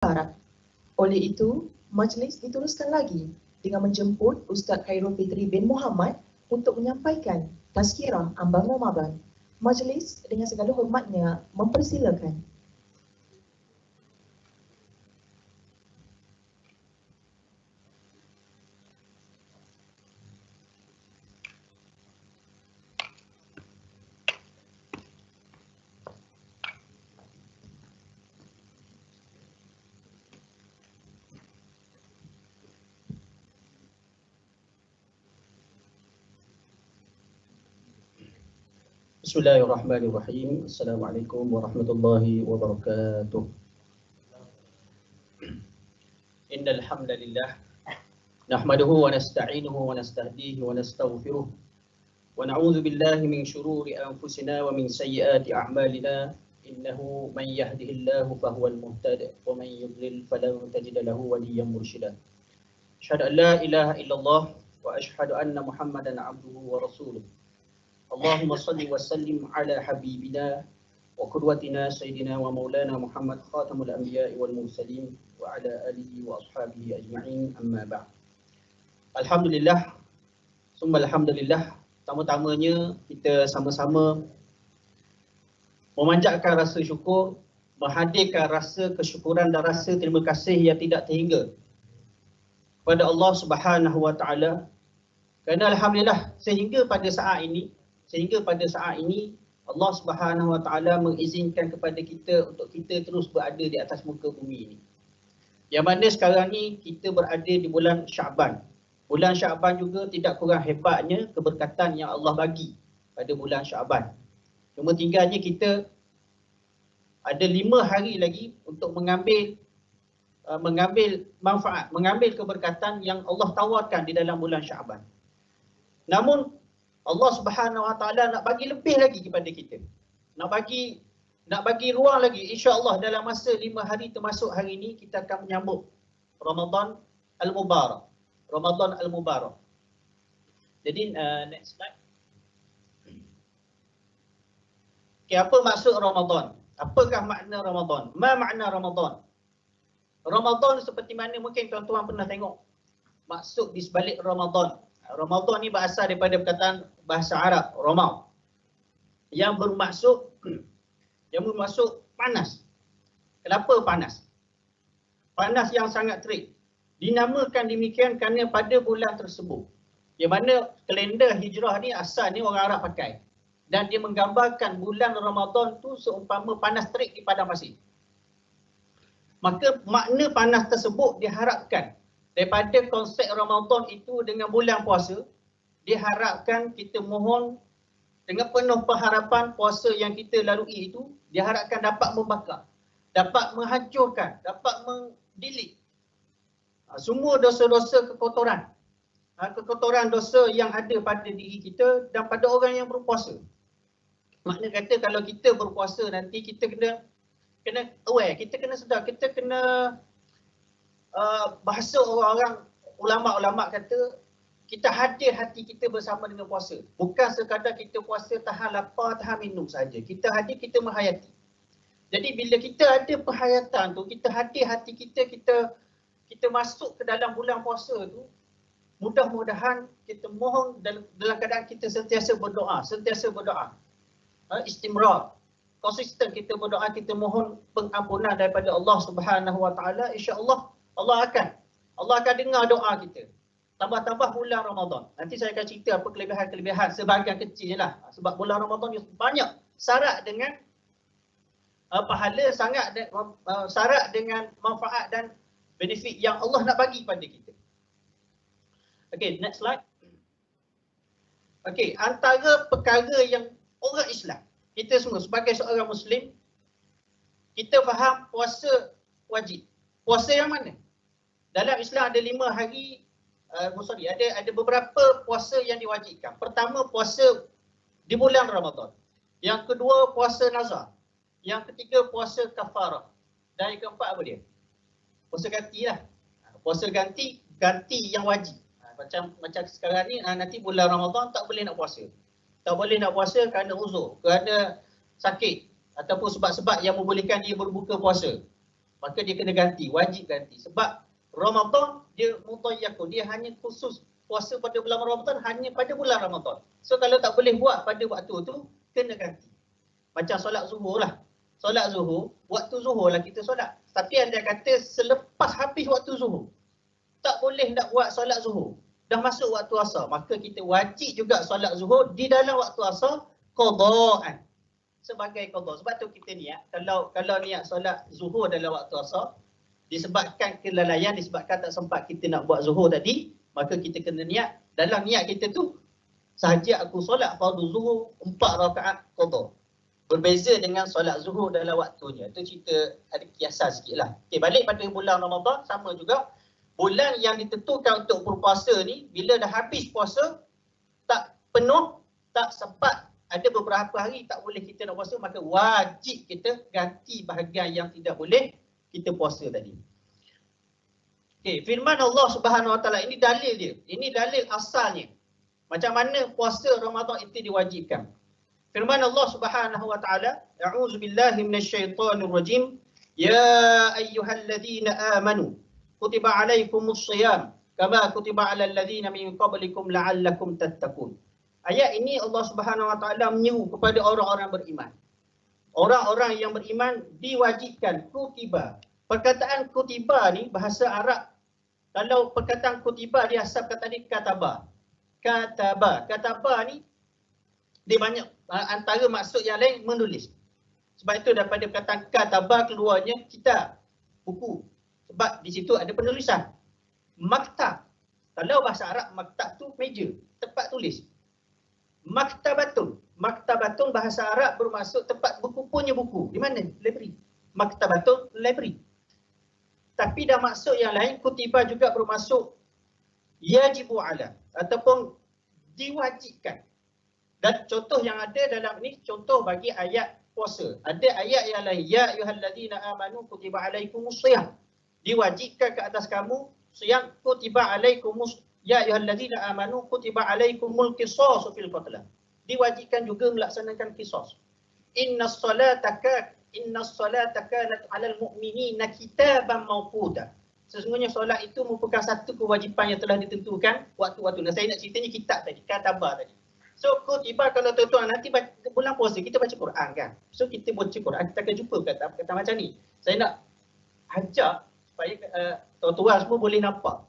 Barat. Oleh itu, majlis diteruskan lagi dengan menjemput Ustaz Khairul Fitri bin Muhammad untuk menyampaikan tazkirah ambang Ramadan. Majlis dengan segala hormatnya mempersilakan. Bismillahirrahmanirrahim. Assalamualaikum warahmatullahi wabarakatuh. Innal hamdalillah nahmaduhu wa nasta'inuhu wa nastahdihi wa nastaghfiruh wa na'udzu billahi min shururi anfusina wa min sayyiati a'malina. Innahu man yahdihillahu fahuwal muhtadi wa man yudlil falan tajida lahu waliyyan mursyida. Asyhadu an la ilaha illallah wa asyhadu anna Muhammadan 'abduhu wa rasuluh. Allahumma salli wa sallim ala habibina wa qudwatina sayyidina wa maulana Muhammad khatamul anbiya'i wal mursalin wa ala alihi wa ashabihi ajma'in, amma ba'd. Alhamdulillah, summa alhamdulillah. Pertama-tamanya kita sama-sama memanjatkan rasa syukur, menghadirkan rasa kesyukuran dan rasa terima kasih yang tidak terhingga kepada Allah Subhanahu wa taala. Kerana alhamdulillah sehingga pada saat ini Allah Subhanahu wa taala mengizinkan kepada kita untuk kita terus berada di atas muka bumi ini. Yang mana sekarang ni kita berada di bulan Syaban. Bulan Syaban juga tidak kurang hebatnya keberkatan yang Allah bagi pada bulan Syaban. Cuma tinggalnya kita ada 5 hari lagi untuk mengambil manfaat, mengambil keberkatan yang Allah tawarkan di dalam bulan Syaban. Namun Allah Subhanahu wa taala nak bagi lebih lagi kepada kita. Nak bagi ruang lagi. Insya-Allah dalam masa 5 hari termasuk hari ini kita akan menyambut Ramadan Al-Mubarak. Ramadan Al-Mubarak. Jadi next slide. Okay, apa maksud Ramadan? Apakah makna Ramadan? Ma makna Ramadan? Ramadan seperti mana mungkin tuan-tuan pernah tengok maksud di sebalik Ramadan. Ramadan ni berasal daripada perkataan bahasa Arab, Ramaw, yang bermaksud panas. Kenapa panas? Panas yang sangat terik. Dinamakan demikian kerana pada bulan tersebut, yang mana kalender hijrah ni asal ni orang Arab pakai, dan dia menggambarkan bulan Ramadan tu seumpama panas terik di padang pasir. Maka makna panas tersebut diharapkan daripada konsep Ramadan itu dengan bulan puasa, diharapkan kita mohon dengan penuh pengharapan puasa yang kita lalui itu diharapkan dapat membakar, dapat menghancurkan, dapat mendilik semua dosa-dosa kekotoran, dosa yang ada pada diri kita dan pada orang yang berpuasa. Makna kata kalau kita berpuasa nanti kita kena aware, kita kena sedar, kita kena bahasa orang-orang ulama' kata kita hadir hati kita bersama dengan puasa. Bukan sekadar kita puasa tahan lapar, tahan minum saja. Kita hadir, kita menghayati. Jadi bila kita ada penghayatan tu, kita hadir hati kita, kita masuk ke dalam bulan puasa tu, mudah-mudahan kita mohon dalam keadaan kita sentiasa berdoa. Istimrar, konsisten kita berdoa, kita mohon pengampunan daripada Allah Subhanahu wa taala. Insya-Allah Allah akan dengar doa kita. Tambah-tambah bulan Ramadan. Nanti saya akan cerita apa kelebihan-kelebihan sebahagian kecil lah. Sebab bulan Ramadan ni banyak syarat dengan pahala, syarat dengan manfaat dan benefit yang Allah nak bagi pada kita. Okay, next slide. Okay, antara perkara yang orang Islam, kita semua sebagai seorang Muslim, kita faham puasa wajib. Puasa yang mana? Dalam Islam ada 5 hari, ada beberapa puasa yang diwajibkan. Pertama, puasa di bulan Ramadan. Yang kedua, puasa nazar. Yang ketiga, puasa kafarah. Dan yang keempat apa dia? Puasa ganti lah. Puasa ganti yang wajib. Macam sekarang ni, nanti bulan Ramadan tak boleh nak puasa. Tak boleh nak puasa kerana uzur, kerana sakit ataupun sebab-sebab yang membolehkan dia berbuka puasa. maka dia kena ganti, wajib ganti. Sebab Ramadan dia mutayyakun, dia hanya khusus puasa pada bulan Ramadan hanya pada bulan Ramadan. So kalau tak boleh buat pada waktu tu, kena ganti. Macam solat zuhur lah. Solat zuhur, waktu zuhur lah kita solat. Tapi anda kata selepas habis waktu zuhur, tak boleh nak buat solat zuhur. Dah masuk waktu asar, maka kita wajib juga solat zuhur di dalam waktu asar qadaan. Sebagai qada. Sebab tu kita niat, kalau niat solat zuhur dalam waktu asar, disebabkan kelalaian, disebabkan tak sempat kita nak buat zuhur tadi, maka kita kena niat, dalam niat kita tu, sahaja aku solat fardu zuhur 4 rakaat qada. Berbeza dengan solat zuhur dalam waktunya. Itu cerita ada kiasan sikit lah. Okay, balik pada bulan Ramadan, sama juga. Bulan yang ditentukan untuk berpuasa ni, bila dah habis puasa, tak penuh, tak sempat, ada beberapa hari tak boleh kita nak puasa, maka wajib kita ganti bahagian yang tidak boleh kita puasa tadi. Okay, firman Allah Subhanahu Wa Taala ini dalil dia. Ini dalil asalnya. Macam mana puasa Ramadan itu diwajibkan. Firman Allah Subhanahu Wa Taala, A'udzu billahi minasyaitonir rajim. Ya ayyuhalladzina amanu kutiba alaikumus shiyam kama kutiba alal ladzina min qablikum la'allakum tattaqun. Ayat ini Allah Subhanahu Wa Taala menyeru kepada orang-orang beriman. Orang-orang yang beriman diwajibkan kutiba. Perkataan kutiba ni bahasa Arab. Kalau perkataan kutiba dia asal kata ni kataba. Kataba ni dia banyak antara maksud yang lain menulis. Sebab itu daripada perkataan kataba keluarnya kitab, buku. Sebab di situ ada penulisan. Maktab. Kalau bahasa Arab maktab tu meja, tempat tulis. Maktabatun bahasa Arab bermaksud tempat buku punya buku. Di mana? Library. Maktabatun library. Tapi dah maksud yang lain, kutiba juga bermaksud yajibu ala ataupun diwajibkan. Dan contoh yang ada dalam ni, contoh bagi ayat puasa. Ada ayat yang lain, ya ayyuhalladzina amanu kutiba alaikumus shiyam. Diwajibkan ke atas kamu siyam, kutiba alaikumus, ya ayyuhalladzina amanu kutiba alaikumul qisasu fil qatl. Diwajibkan juga melaksanakan qisas. Innas salata kanat 'alal mu'minina kitaban mawquta. Sesungguhnya solat itu merupakan satu kewajipan yang telah ditentukan waktu-waktu. Nah, saya nak ceritanya kitab tadi, kataba tadi. So kutiba, kalau tuan-tuan nanti bulan puasa kita baca Quran kan. So kita baca Quran, kita akan jumpa kata macam ni. Saya nak ajak supaya tuan-tuan semua boleh nampak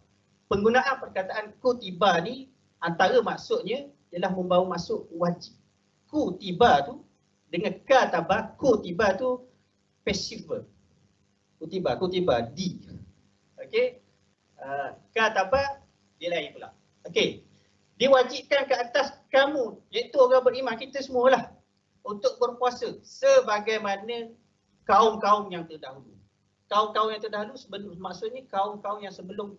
penggunaan perkataan kutiba ni, antara maksudnya ialah membawa maksud wajib. Kutiba tu dengan kataba, kutiba tu passive verb. Kutiba di. Okey. Kataba dia lain pula. Okey. Diwajibkan ke atas kamu, iaitu orang beriman, kita semualah, untuk berpuasa sebagaimana kaum-kaum yang terdahulu. Kaum-kaum yang terdahulu maksudnya kaum-kaum yang sebelum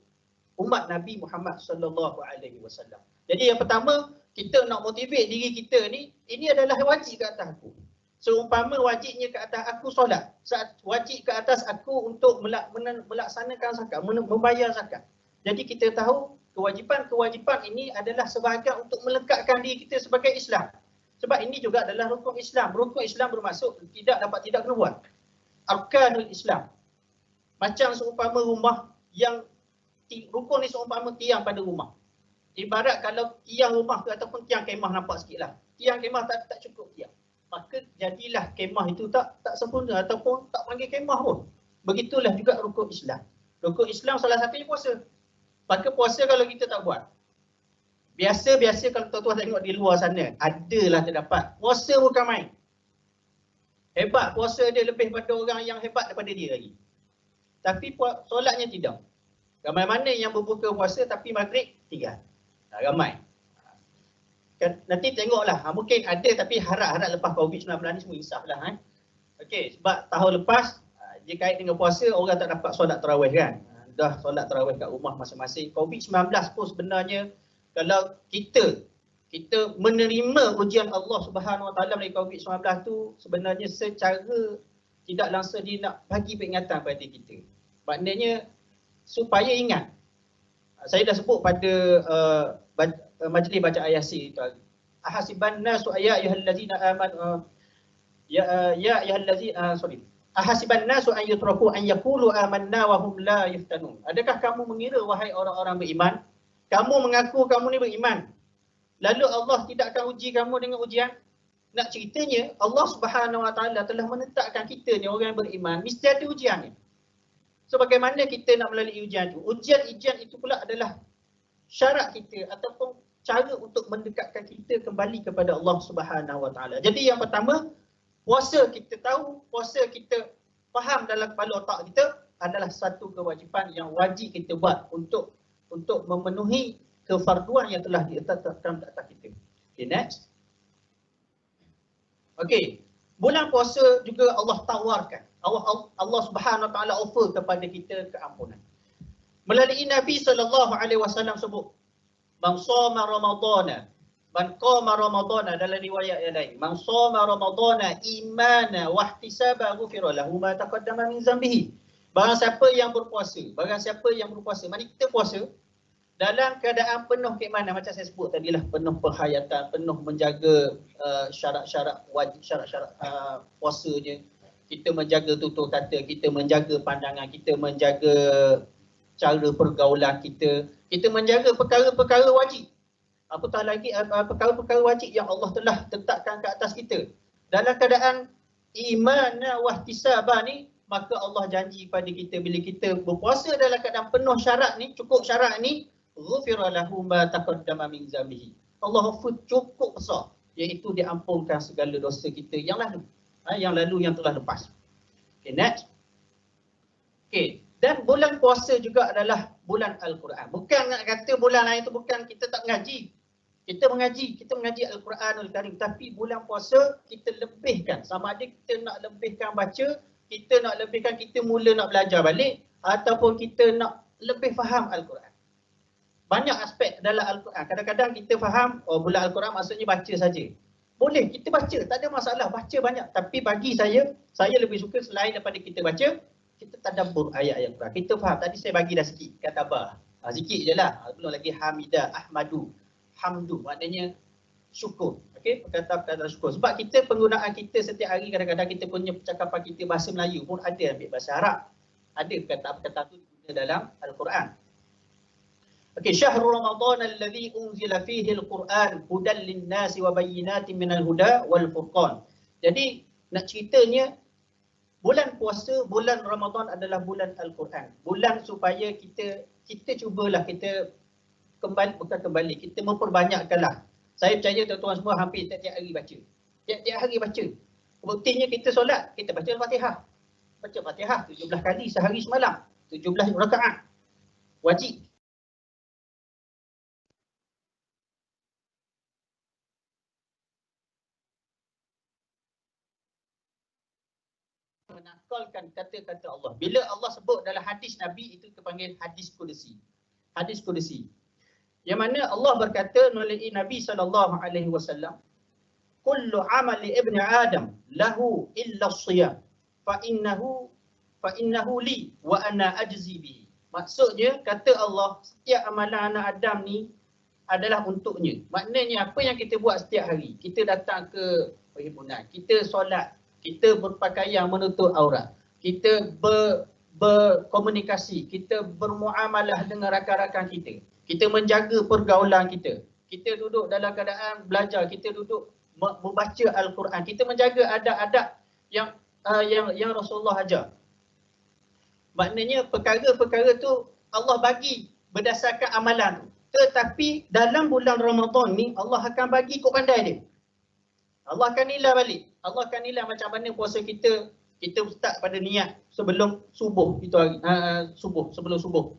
umat Nabi Muhammad sallallahu alaihi wasallam. Jadi yang pertama, kita nak motivate diri kita ni, ini adalah wajib ke atas aku. Seumpama wajibnya ke atas aku solat, wajib ke atas aku untuk melaksanakan zakat, membayar zakat. Jadi kita tahu kewajipan ini adalah sebahagian untuk melekatkan diri kita sebagai Islam. Sebab ini juga adalah rukun Islam. Rukun Islam bermaksud tidak kena buat. Arkanul Islam. Macam seumpama rumah yang rukun ni seumpama tiang pada rumah. Ibarat kalau tiang rumah tu ataupun tiang kemah, nampak sikit lah. Tiang kemah tak cukup tiang. Maka jadilah kemah itu tak sempurna ataupun tak panggil kemah pun. Begitulah juga rukun Islam. Rukun Islam salah satunya puasa. Maka puasa kalau kita tak buat, biasa kalau tuan-tuan tengok di luar sana, adalah terdapat. Puasa bukan main. Hebat puasa dia lebih pada orang yang hebat daripada dia lagi. Tapi solatnya tidak. Ramai mana yang berbuka puasa tapi maghrib tinggal. Ramai. Nanti tengoklah, mungkin ada tapi harap lepas COVID-19 ni semua insaflah. Okey, sebab tahun lepas dia kait dengan puasa, orang tak dapat solat tarawih kan. Dah solat tarawih kat rumah masing-masing. COVID-19 pun sebenarnya, kalau kita menerima ujian Allah Subhanahu Wa Taala melalui COVID-19 tu, sebenarnya secara tidak langsung dia nak bagi peringatan pada kita. Maknanya supaya ingat. Saya dah sebut pada majlis baca Yasin tu. Ahasiban nasu ya ayyuhallazina amanu ya ayyuhallazina ahasiban nasu an yutraku an yaqulu amanna wa hum la yuftanun. Adakah kamu mengira wahai orang-orang beriman, kamu mengaku kamu ni beriman, lalu Allah tidak akan uji kamu dengan ujian? Nak ceritanya Allah Subhanahu Wa Taala telah menetapkan kita ni orang yang beriman mesti ada ujian ni. So bagaimana kita nak melalui ujian itu? Ujian itu pula adalah syarat kita ataupun cara untuk mendekatkan kita kembali kepada Allah Subhanahu Wa Taala. Jadi yang pertama, puasa kita tahu, puasa kita faham dalam kepala otak kita adalah satu kewajipan yang wajib kita buat untuk memenuhi kefarduan yang telah ditetapkan atas kita. Okay, next. Okay, bulan puasa juga Allah tawarkan. Allah Subhanahu Wa Taala offer kepada kita keampunan. Melalui Nabi SAW sebut, man shoma ramadhana, man qama ramadhana, dalam riwayat yang lain, man shoma ramadhana imana wa ihtisaba ghufira lahu ma taqaddama min zambihi. Barang siapa yang berpuasa, maknanya kita puasa dalam keadaan penuh keimanan, macam saya sebut tadilah, penuh penghayatan, penuh menjaga syarat-syarat wajib, syarat-syarat puasanya. Kita menjaga tutur kata, kita menjaga pandangan, kita menjaga cara pergaulan kita, kita menjaga perkara-perkara wajib. Apatah lagi perkara-perkara wajib yang Allah telah tetapkan ke atas kita. Dalam keadaan iman wa ihtisaba ni, maka Allah janji pada kita bila kita berpuasa dalam keadaan penuh syarat ni, cukup syarat ni, ghufira lahu ma taqaddama min zambihi. Allah offer cukup besar, iaitu diampunkan segala dosa kita yang lalu. Yang telah lepas. Okay, next. Okay, dan bulan puasa juga adalah bulan Al-Quran. Bukan nak kata bulan lain tu bukan kita tak mengaji. Kita mengaji Al-Quranul Karim, tapi bulan puasa kita lebihkan. Sama ada kita nak lebihkan baca, kita nak lebihkan, kita mula nak belajar balik, ataupun kita nak lebih faham Al-Quran. Banyak aspek dalam Al-Quran. Kadang-kadang kita faham, bulan Al-Quran maksudnya baca saja. Boleh, kita baca, tak ada masalah, baca banyak. Tapi bagi saya lebih suka selain daripada kita baca, kita tadabbur ayat-ayat Quran. Kita faham, tadi saya bagi dah sikit, kata apa? Sikit je lah, belum lagi hamidah, ahmadu, hamdu, maknanya syukur. Okey, perkataan syukur. Sebab kita, penggunaan kita setiap hari, kadang-kadang kita punya percakapan kita bahasa Melayu pun ada ambil bahasa Arab. Ada perkataan-perkataan itu diguna dalam Al-Quran. Okey, syahrul Ramadan alladhi unzila fihi al-Quran hudan lin-nasi wa bayyinatin minal huda wal furqan. Jadi nak ceritanya bulan puasa, bulan Ramadan adalah bulan Al-Quran. Bulan supaya kita cubalah kita kita memperbanyakkanlah. Saya percaya tuan-tuan semua hampir tiap-tiap hari baca. Tiap-tiap hari baca. Buktinya kita solat, kita baca Al-Fatihah. Baca Fatihah 17 kali sehari semalam. 17 rakaat. Wajib. Menakalkan kata-kata Allah. Bila Allah sebut dalam hadis Nabi, itu terpanggil hadis Qudsi. Hadis Qudsi. Yang mana Allah berkata melalui Nabi SAW, kullu amali ibni Adam lahu illa as-siyam fa innahu li wa ana ajzi bihi. Maksudnya kata Allah, setiap amalan anak Adam ni adalah untuknya. Maknanya apa yang kita buat setiap hari, kita datang ke perhimpunan, kita solat, kita berpakaian menutup aurat, kita berkomunikasi, kita bermuamalah dengan rakan-rakan kita, kita menjaga pergaulan kita, kita duduk dalam keadaan belajar, kita duduk membaca Al-Quran, kita menjaga adab-adab yang Rasulullah ajar. Maknanya perkara-perkara tu Allah bagi berdasarkan amalan tu. Tetapi dalam bulan Ramadan ni Allah akan bagi kod pandai dia. Allah akan nilai balik. Allah akan nilai macam mana puasa kita start pada niat sebelum subuh itu hari, sebelum subuh.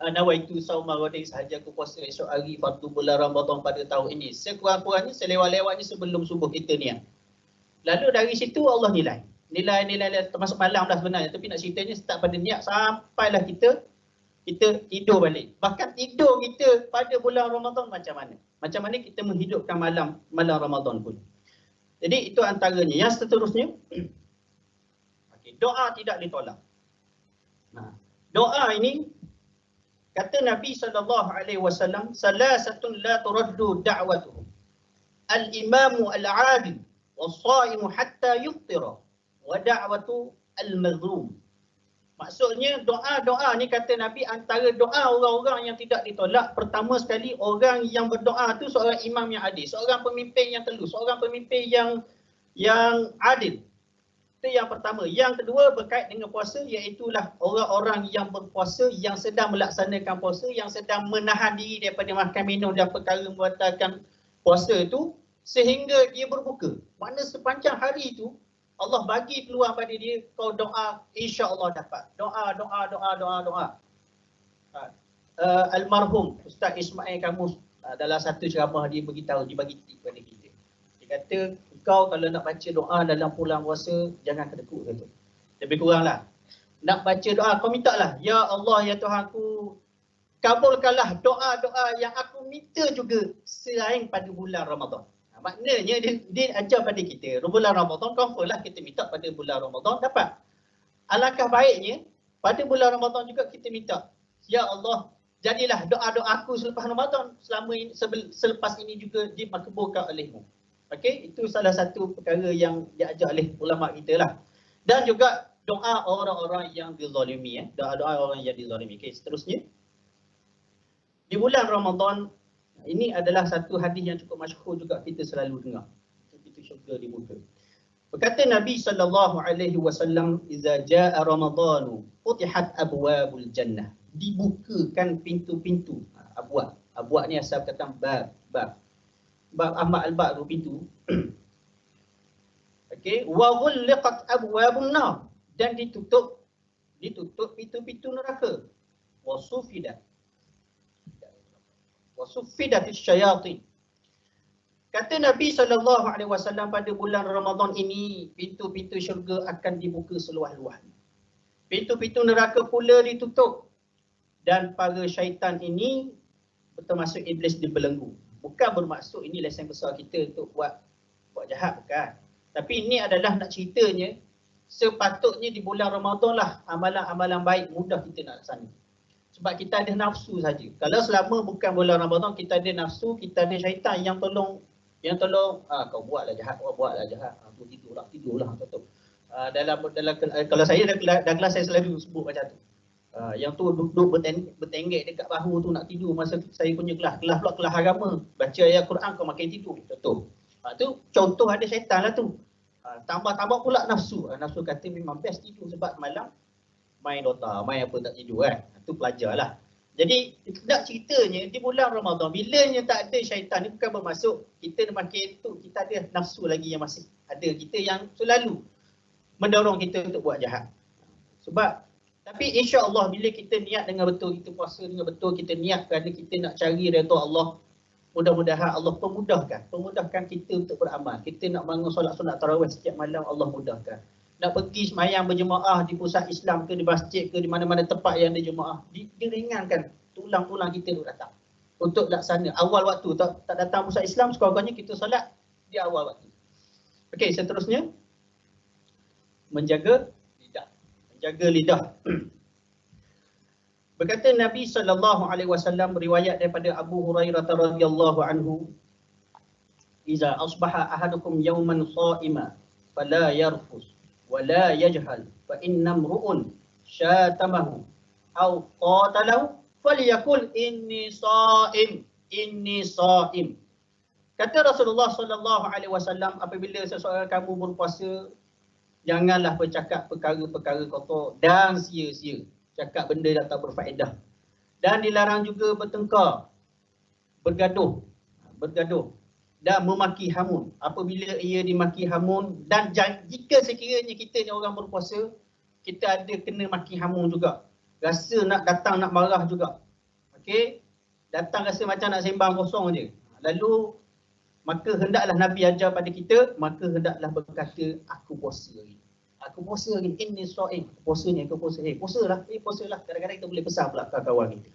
Nawaitu sauma ghadin, sahaja aku puasa esok hari fardu bulan Ramadan pada tahun ini. Sekurang-kurangnya selewat-lewatnya sebelum subuh kita niat. Lalu dari situ Allah nilai termasuk malam dah sebenarnya, tapi nak ceritanya start pada niat sampailah kita tidur balik. Bahkan tidur kita pada bulan Ramadan macam mana? Macam mana kita menghidupkan malam Ramadan pun. Jadi itu antaranya. Yang seterusnya, doa tidak ditolak. Doa ini kata Nabi SAW, salasatun la turaddu da'watuhum. Al-imamu al-'adil was-sha'imu hatta yuftira wa da'watu al-mazlum. Maksudnya doa-doa ni kata Nabi antara doa orang-orang yang tidak ditolak, pertama sekali orang yang berdoa tu seorang imam yang adil, seorang pemimpin yang telus, seorang pemimpin yang adil. Itu yang pertama. Yang kedua berkait dengan puasa, iaitulah orang-orang yang berpuasa, yang sedang melaksanakan puasa, yang sedang menahan diri daripada makan minum dan perkara membatalkan puasa itu sehingga dia berbuka. Makna sepanjang hari itu Allah bagi peluang pada dia, kau doa, insya-Allah dapat. Doa. Almarhum Ustaz Ismail Kamus dalam satu ceramah dia beritahu, dia bagi tip kepada kita. Dia kata, kau kalau nak baca doa dalam bulan puasa, jangan kedekut kata. Lebih kuranglah. Nak baca doa, kau minta lah, ya Allah, ya Tuhanku, kabulkanlah doa-doa yang aku minta juga selain pada bulan Ramadan. Maknanya dia ajar pada kita, bulan Ramadan confirm lah kita minta pada bulan Ramadan dapat. Alangkah baiknya pada bulan Ramadan juga kita minta, ya Allah, jadilah doa-doa aku selepas Ramadan selepas ini juga dimakbulkan olehmu. Okey, itu salah satu perkara yang diajar oleh ulama kita lah. Dan juga doa orang-orang yang dizalimi, doa-doa orang yang dizalimi. Okey, seterusnya di bulan Ramadan ini adalah satu hadis yang cukup masyhur juga kita selalu dengar. Itu syurga dibuka. Berkata Nabi SAW, "Iza jaa Ramadhanu futihat abwabul jannah." Dibukakan pintu-pintu. Abwab. Abwab ni asal kata bab. Bab Ahmad al-Bab tu pintu. Okey, wa ghulqat abwabun nar, dan ditutup pintu-pintu neraka. Wa sufidat syayatin. Kata Nabi SAW, pada bulan Ramadan ini pintu-pintu syurga akan dibuka seluas-luasnya. Pintu-pintu neraka pula ditutup dan para syaitan ini termasuk iblis dibelenggu. Bukan bermaksud ini lesen besar kita untuk buat jahat, bukan. Tapi ini adalah nak ceritanya sepatutnya di bulan Ramadan lah amalan-amalan baik mudah kita nak laksana. Sebab kita ada nafsu saja. Kalau selama bukan bulan Ramadan kita ada nafsu, kita ada syaitan yang tolong kau buatlah jahat, tu tidurlah tu. Dalam kalau saya dalam kelas saya selalu sebut macam tu. Yang tu duduk bertenggek dekat bahu tu nak tidur masa saya punya kelas pula kelas agama. Baca ayat Quran kau makin tidur. Contoh. Tu contoh ada syaitan lah tu. Tambah pula nafsu. Nafsu kata memang best tidur sebab malam main Dota, main apa tak tidur kan. Itu pelajarlah. Jadi nak ceritanya di bulan Ramadan bilanya tak ada syaitan ni bukan bermaksud kita makin tu kita ada nafsu lagi yang masih ada kita yang selalu mendorong kita untuk buat jahat. Sebab tapi insya-Allah bila kita niat dengan betul, kita puasa dengan betul, kita niat kerana kita nak cari redha Allah, mudah-mudahan Allah pemudahkan kita untuk beramal. Kita nak bangun solat-solat tarawih setiap malam, Allah mudahkan. Nak pergi sembahyang berjemaah di pusat Islam ke, di masjid ke, di mana-mana tempat yang ada jemaah, diringankan tulang-tulang kita untuk datang. Untuk laksana awal waktu, tak datang pusat Islam, sekurang-kurangnya kita solat di awal waktu. Okey, seterusnya menjaga lidah. Berkata Nabi SAW, riwayat daripada Abu Hurairah radhiyallahu anhu, "Iza asbaha ahadukum yawman sha'ima fala yarfus wala yajhal fa inna mru'un syatamahu aw qatalahu falyakul inni sha'im." Kata Rasulullah SAW, apabila seseorang kamu berpuasa, janganlah bercakap perkara-perkara kotor dan sia-sia, cakap benda yang tak berfaedah. Dan dilarang juga bertengkar, bergaduh dan memaki hamun. Apabila ia dimaki hamun, dan jika sekiranya kita ni orang berpuasa, kita ada kena maki hamun juga. Rasa nak datang nak marah juga. Okey? Datang rasa macam nak sembang kosong je. Lalu maka hendaklah Nabi ajar pada kita, maka hendaklah berkata, aku puasa hari ni. Aku puasa hari ni, inni sha'im. Puasanya ke puasa? Puasalah. Kadang-kadang kita boleh pesan pula kawan kita.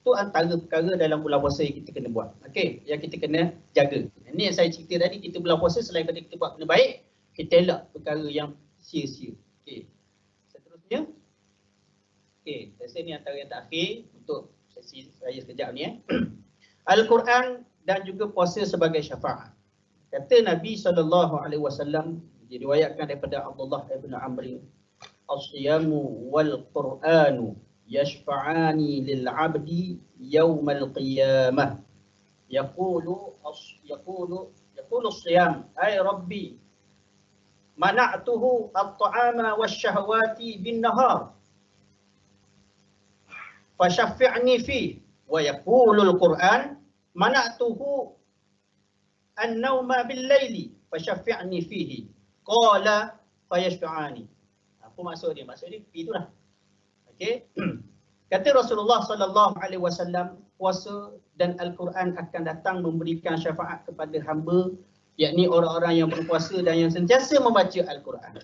Itu antara perkara dalam bulan puasa yang kita kena buat. Okey, yang kita kena jaga. Ini yang saya cerita tadi, kita bulan puasa selain daripada kita buat benda baik, kita elak perkara yang sia-sia. Okey. Seterusnya. Okey, saya ni antara yang terakhir untuk sesi saya sekejap ni. Al-Quran dan juga puasa sebagai syafaat. Kata Nabi SAW, diriwayatkan daripada Abdullah bin Amr, as-siyamu wal Qur'anu yashfa'ani lil 'abdi yaumal qiyamah. Yaqulu as-siyam ay rabbi mana'tuhu at-ta'ama wasyahawati bin nahar fashaffi'ni fi wa yaqulu al-Qur'an mana'tuhu an-nauma bil laili fashaffi'ni fihi qala fayashfa'ani. Apa maksud dia? Maksud dia itulah. Okey. Kata Rasulullah sallallahu alaihi wasallam, puasa dan Al-Quran akan datang memberikan syafaat kepada hamba, yakni orang-orang yang berpuasa dan yang sentiasa membaca Al-Quran.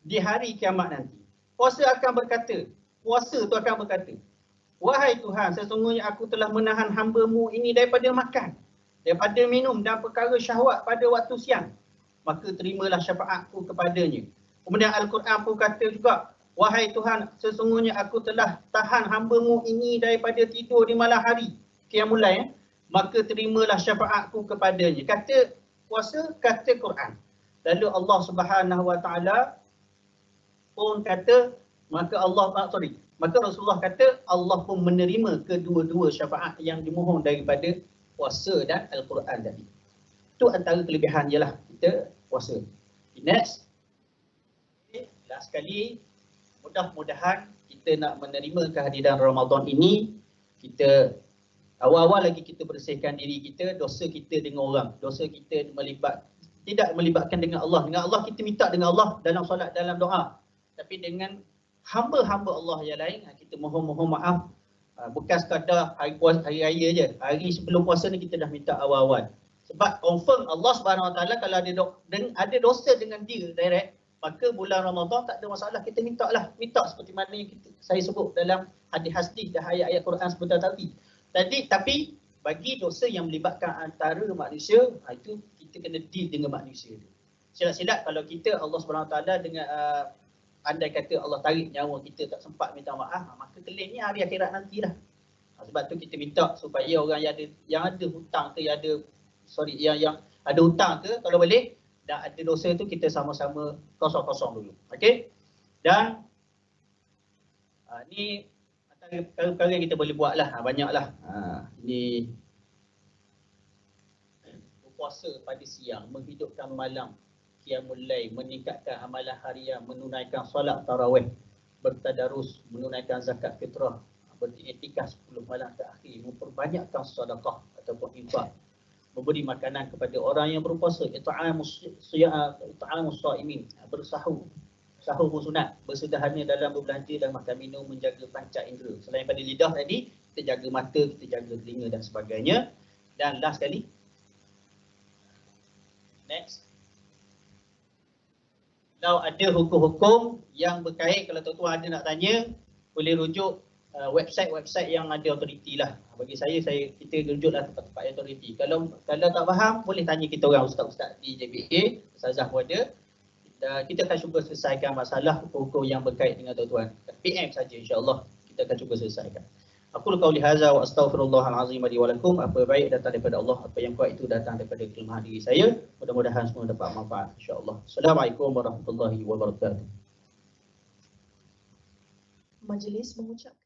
Di hari kiamat nanti, puasa tu akan berkata, wahai Tuhan, sesungguhnya aku telah menahan hamba-Mu ini daripada makan, daripada minum dan perkara syahwat pada waktu siang. Maka terimalah syafaatku kepadanya. Kemudian Al-Quran pun kata juga, wahai Tuhan, sesungguhnya aku telah tahan hamba-Mu ini daripada tidur di malam hari, qiyamul lail, maka terimalah syafaatku kepadanya. Kata puasa, kata Quran. Lalu Allah Subhanahu Wa Taala pun kata, maka Rasulullah kata Allah pun menerima kedua-dua syafaat yang dimohon daripada puasa dan Al-Quran tadi. Itu antara kelebihan jelah kita puasa. Next. Last sekali, mudah-mudahan kita nak menerima kehadiran Ramadan ini, kita awal-awal lagi kita bersihkan diri kita, dosa kita dengan orang, dosa kita tidak melibatkan dengan Allah. Dengan Allah kita minta dengan Allah dalam solat, dalam doa. Tapi dengan hamba-hamba Allah yang lain, kita mohon maaf. Bukan sekadar hari raya je. Hari sebelum puasa ni kita dah minta awal-awal. Sebab confirm Allah Subhanahu Wa Taala kalau ada dosa dengan dia direct, maka bulan Ramadan tak ada masalah, kita minta seperti mana yang saya sebut dalam hadis-hadis dan ayat-ayat Quran sebentar tadi. Tapi bagi dosa yang melibatkan antara manusia, itu kita kena deal dengan manusia. Silap-silap kalau kita Allah Subhanahu Wa Taala dengan andai kata Allah tarik nyawa kita tak sempat minta maaf, maka kelihnya hari akhirat nantilah. Sebab tu kita minta supaya orang yang ada hutang tu, yang ada hutang ke, kalau boleh dan ada dosa tu kita sama-sama kosong-kosong dulu. Okey? Dan ni antara perkara yang kita boleh buat lah, banyaklah. Ini berpuasa pada siang, menghidupkan malam, qiyamul lail, meningkatkan amalan harian, menunaikan solat tarawih, bertadarus, menunaikan zakat fitrah, beriktikaf 10 malam terakhir, memperbanyakkan sedekah ataupun infak, memberi makanan kepada orang yang berpuasa, it'amus shaimin, bersahur. Sahur pun sunat, bersederhana dalam berbelanja dan makan minum, menjaga panca indera. Selain pada lidah tadi, kita jaga mata, kita jaga telinga dan sebagainya. Dan last sekali, next, kalau ada hukum-hukum yang berkait, kalau tuan-tuan ada nak tanya, boleh rujuk website-website yang ada autoriti lah. Bagi kita rujuklah tempat-tempat yang autoriti. Kalau tak faham, boleh tanya kita orang ustaz-ustaz di JBA, Ustazah pun ada. Kita akan cuba selesaikan masalah hukum-hukum yang berkait dengan tuan-tuan. PM saja, insya-Allah kita akan cuba selesaikan. Aku qauli hadza wa astaghfirullahal azim li wa lakum. Apa baik datang daripada Allah, apa yang kuat itu datang daripada kelemahan diri saya. Mudah-mudahan semua dapat manfaat, insya-Allah. Assalamualaikum warahmatullahi wabarakatuh. Majlis mengucapkan